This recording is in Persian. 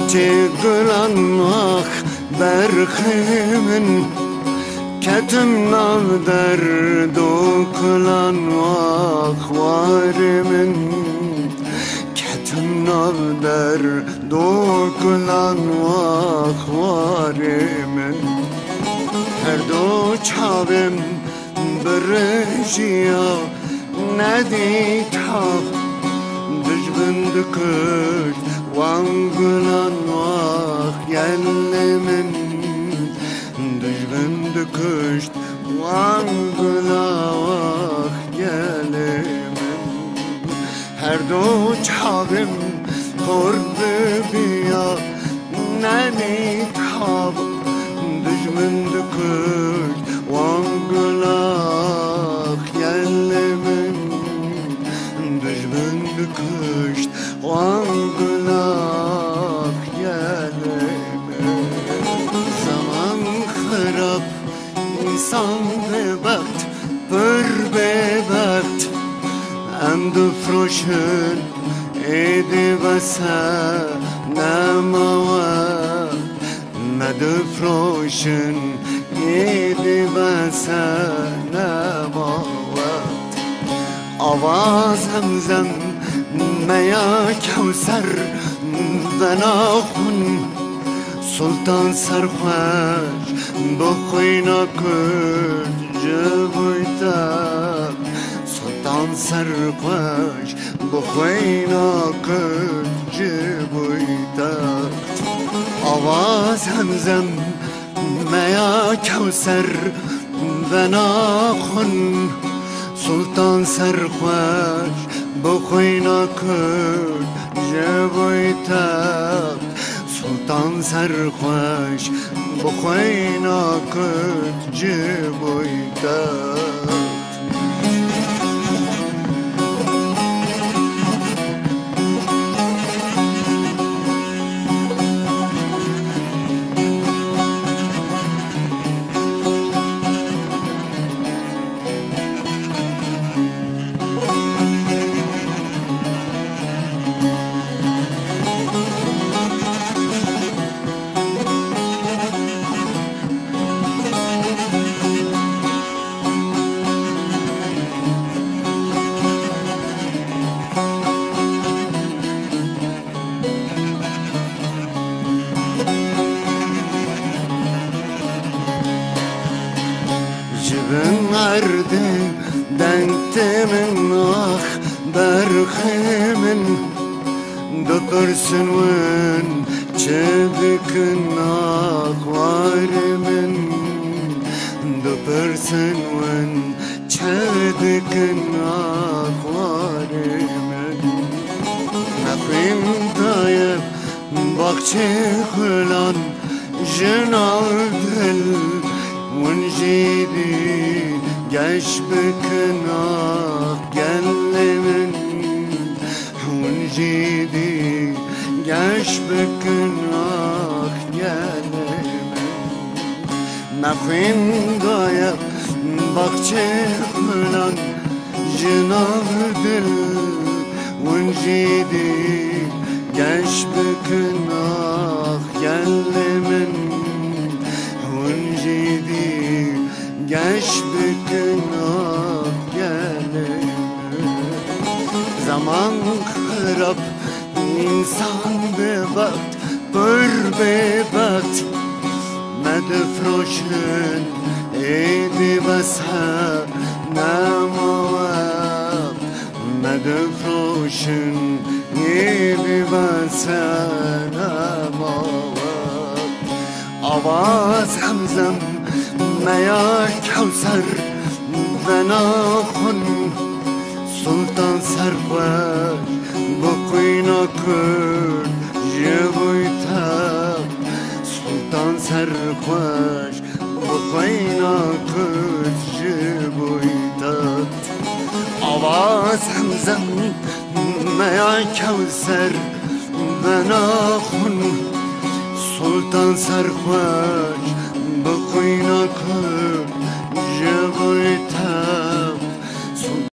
چه گلانماخ برخمن کتم ناو در دو کلانماخ وارمن کتم ناو در دو کلانماخ وارمن هر دو چاوم برجیا ندید ها دجبند کرد وان گلانماخ یلمن دجبند کشت وان گلانماخ یلمن هر دو چاوم قرب بیا ندید ها دجبند کرد وان گلانماخ یلمن دجبند کشت وان گلانماخ یلمن زمان خراب insan bebakt پر bebakt اند فروشن ایدی بسا نماوا مد فروشن ایدی بسا نماوا آواز همزم میا کوثر بناخون سلطان سرخوش بخوینا کرد جبویتا سلطان سرخوش بخوینا کرد جبویتا آواز همزم میا کوثر بناخون سلطان سرخوش بخوینا کرد جبویتا سلطان سرخوش بخوینا کرد جبویتا جبن عرده دنتمن آخ برخمن دو پرسن ون چه بکن آخ وارمن دو پرسن ون چه بکن آخ وارمن نخیم دایم باقچه خلان جنال دل ونجيدي جاش بكناك قلمن ونجيدي جاش بكناك قلمن نخين ضايق باقچه خلان جناب دل ونجيدي جاش بكناك قلمن ونجيدي جاش بكناك قلمن زمان خراب انسان ببخت پر ببخت مدفروشن ایدی بسها نمواب مدفروشن ایدی بسها نمواب آواز همزم میا کوثر بناخون سلطان سرخوش بخوینا کرد جبویتا سلطان سرخوش بخوینا کرد جبویتا آواز همزم میا کوثر بناخون سلطان سرخوش بخوینا کرد جبویتا